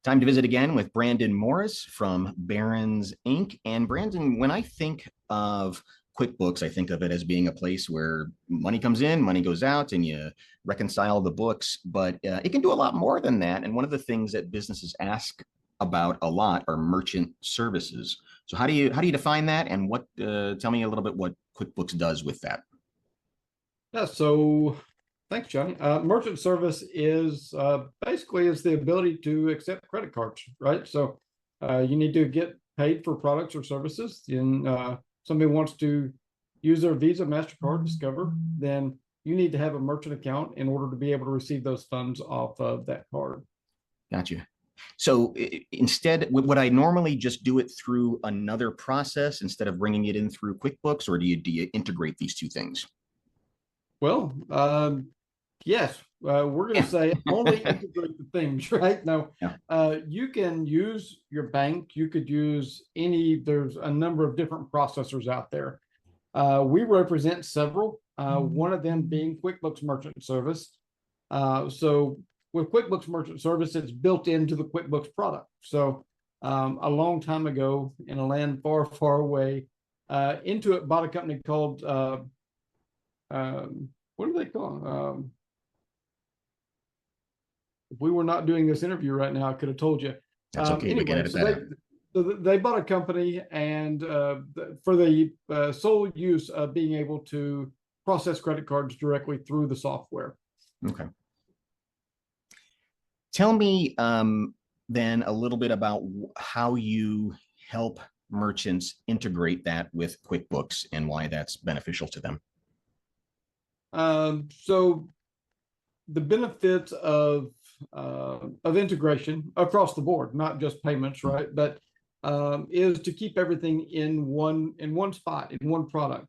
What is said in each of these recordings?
Time to visit again with Brandon Morris from Barron's Inc. And Brandon, when I think of QuickBooks, I think of it as being a place where money comes in, money goes out, and you reconcile the books. But it can do a lot more than that. And one of the things that businesses ask about a lot are merchant services. So how do you define that? And what tell me a little bit what QuickBooks does with that. Yeah, so thanks, Johnny. Merchant service is basically is the ability to accept credit cards, right? So you need to get paid for products or services. And somebody wants to use their Visa, MasterCard, Discover, then you need to have a merchant account in order to be able to receive those funds off of that card. Gotcha. So instead, would I normally just do it through another process instead of bringing it in through QuickBooks, or do you integrate these two things? Well, yes, we're going to say only integrate the things, right? Now, Yeah. you can use your bank. You could use there's a number of different processors out there. We represent several, one of them being QuickBooks Merchant Service. So with QuickBooks Merchant Service, it's built into the QuickBooks product. So a long time ago in a land far, far away, Intuit bought a company called, what do they call it? If we were not doing this interview right now, I could have told you. That's okay. We can edit that out. So they bought a company, and for the sole use of being able to process credit cards directly through the software. Okay. Tell me then a little bit about how you help merchants integrate that with QuickBooks and why that's beneficial to them. So the benefits of integration across the board, not just payments, right? But is to keep everything in one spot, in one product.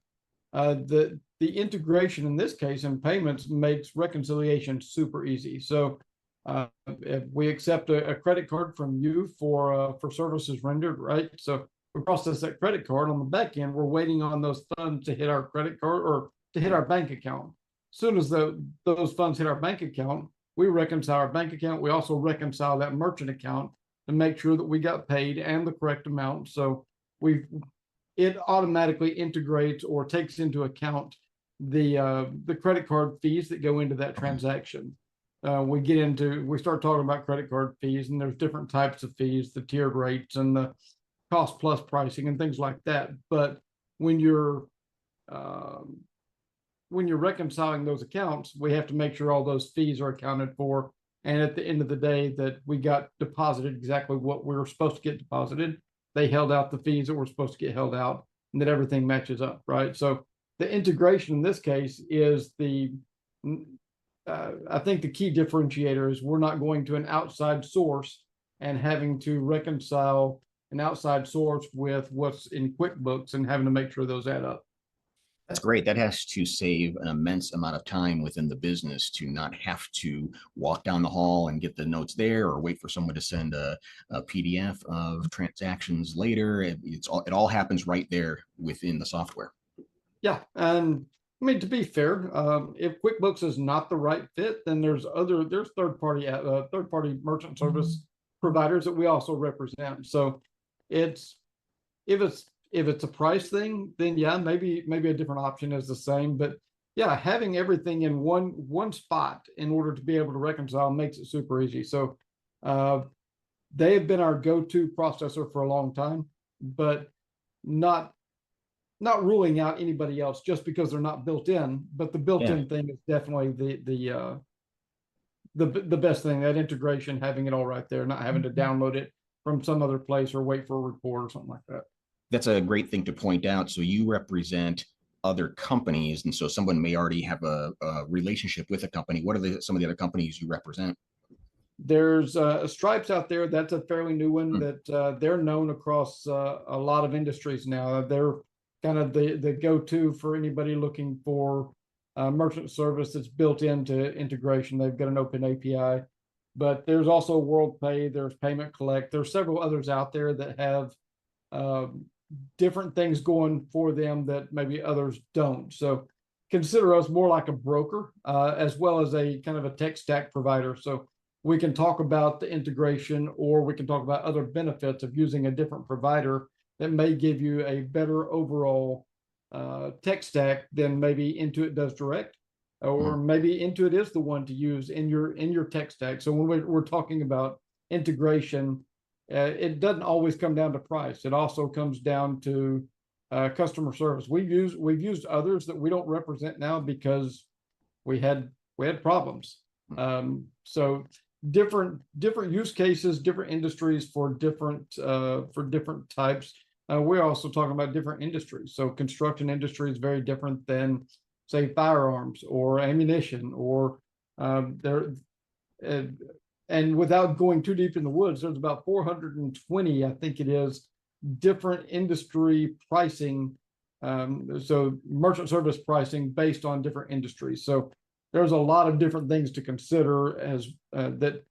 The integration in this case in payments makes reconciliation super easy. So if we accept a credit card from you for services rendered, right? So we process that credit card on the back end. We're waiting on those funds to hit our credit card or to hit our bank account. As soon as those funds hit our bank account, we reconcile our bank account. We also reconcile that merchant account to make sure that we got paid and the correct amount. So it automatically integrates or takes into account the credit card fees that go into that transaction. We start talking about credit card fees, and there's different types of fees, the tiered rates and the cost plus pricing and things like that. But when you're reconciling those accounts, we have to make sure all those fees are accounted for. And at the end of the day, that we got deposited exactly what we were supposed to get deposited. They held out the fees that were supposed to get held out, and that everything matches up, right? So the integration in this case is I think the key differentiator is we're not going to an outside source and having to reconcile an outside source with what's in QuickBooks and having to make sure those add up. That's great. That has to save an immense amount of time within the business to not have to walk down the hall and get the notes there or wait for someone to send a PDF of transactions later. It all happens right there within the software. Yeah. And I mean, to be fair, if QuickBooks is not the right fit, then there's third-party merchant service providers that we also represent. So if it's a price thing, then yeah, maybe a different option is the same. But yeah, having everything in one spot in order to be able to reconcile makes it super easy. So they have been our go-to processor for a long time, but not ruling out anybody else just because they're not built in. But the built-in thing is definitely the best thing. That integration, having it all right there, not having to download it from some other place or wait for a report or something like that. That's a great thing to point out. So you represent other companies, and so someone may already have a relationship with a company. What are some of the other companies you represent? There's Stripes out there. That's a fairly new one that they're known across a lot of industries now. They're kind of the go-to for anybody looking for merchant service that's built into integration. They've got an open API, but there's also WorldPay. There's Payment Collect. There's several others out there that have different things going for them that maybe others don't. So consider us more like a broker, as well as a kind of a tech stack provider. So we can talk about the integration, or we can talk about other benefits of using a different provider that may give you a better overall tech stack than maybe Intuit does direct, or maybe Intuit is the one to use in your tech stack. So when we're talking about integration, it doesn't always come down to price. It also comes down to customer service. We've used others that we don't represent now because we had problems. So different use cases, different industries for different types. We're also talking about different industries. So construction industry is very different than, say, firearms or ammunition, or and without going too deep in the woods, there's about 420, I think it is, different industry pricing. So merchant service pricing based on different industries. So there's a lot of different things to consider as that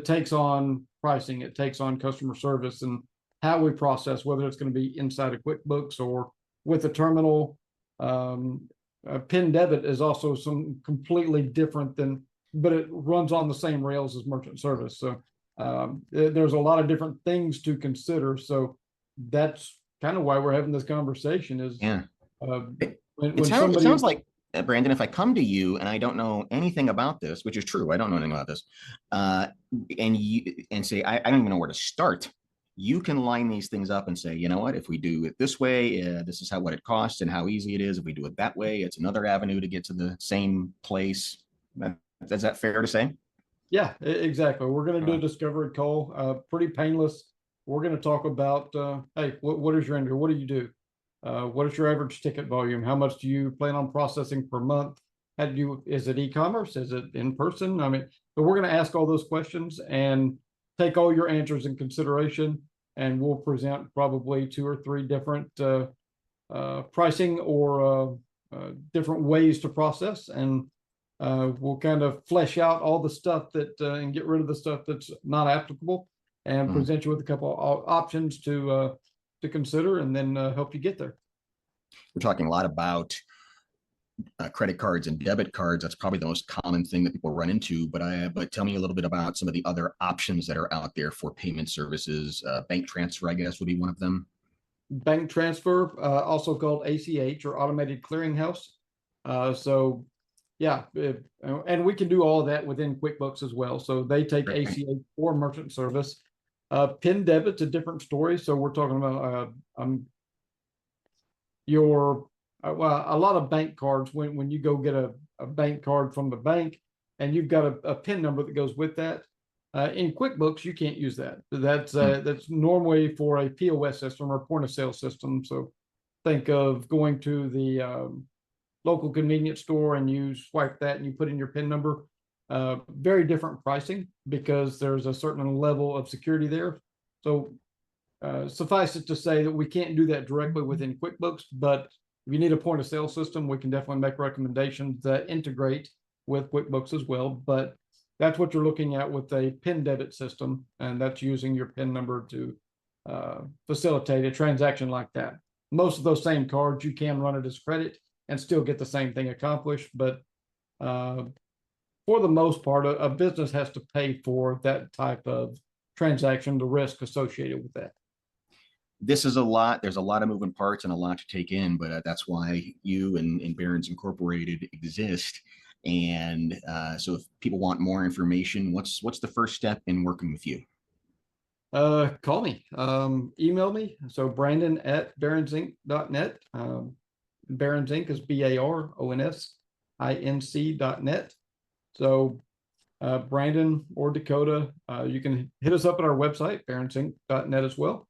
takes on pricing. It takes on customer service and how we process, whether it's going to be inside of QuickBooks or with a terminal. PIN debit is also some completely different than, but it runs on the same rails as merchant service. So there's a lot of different things to consider. So that's kind of why we're having this conversation. Is it sounds like, Brandon, if I come to you and I don't know anything about this, which is true, I don't know anything about this, and say I don't even know where to start, you can line these things up and say, you know what, if we do it this way, this is what it costs and how easy it is. If we do it that way, it's another avenue to get to the same place. Is that fair to say? Yeah, exactly. We're going to do a discovery call, pretty painless. We're going to talk about, hey, what is your industry? What do you do? What is your average ticket volume? How much do you plan on processing per month? Is it e-commerce? Is it in person? I mean, but we're going to ask all those questions and take all your answers in consideration, and we'll present probably 2 or 3 different pricing or different ways to process, and we'll kind of flesh out all the stuff that and get rid of the stuff that's not applicable, and present you with a couple of options to consider, and then help you get there. We're talking a lot about credit cards and debit cards. That's probably the most common thing that people run into. But tell me a little bit about some of the other options that are out there for payment services. Bank transfer, I guess, would be one of them. Bank transfer, also called ACH, or automated clearinghouse. So yeah, and we can do all of that within QuickBooks as well. So they take ACH or merchant service. PIN debit's a different story. So we're talking about a lot of bank cards. When you go get a bank card from the bank and you've got a PIN number that goes with that, in QuickBooks you can't use that. That's normally for a POS system or point of sale system. So think of going to the local convenience store and you swipe that and you put in your PIN number. Very different pricing because there's a certain level of security there. So suffice it to say that we can't do that directly within QuickBooks, but if you need a point of sale system, we can definitely make recommendations that integrate with QuickBooks as well. But that's what you're looking at with a PIN debit system, and that's using your PIN number to facilitate a transaction like that. Most of those same cards, you can run it as credit and still get the same thing accomplished. But for the most part, a business has to pay for that type of transaction, the risk associated with that. This is a lot. There's a lot of moving parts and a lot to take in, but that's why you and Barron's Incorporated exist. And so if people want more information, what's the first step in working with you? Call me, email me. So Brandon at barronsinc.net. Barron's Inc. is BARONSINC.net. So Brandon or Dakota, you can hit us up at our website, baronsinc.net as well.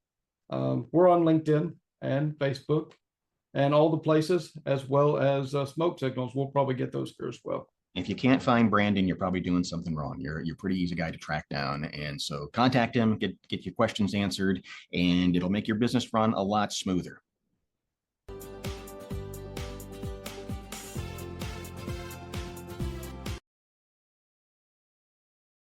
We're on LinkedIn and Facebook and all the places, as well as smoke signals. We'll probably get those here as well. If you can't find Brandon, you're probably doing something wrong. You're pretty easy guy to track down. And so contact him, get your questions answered, and it'll make your business run a lot smoother.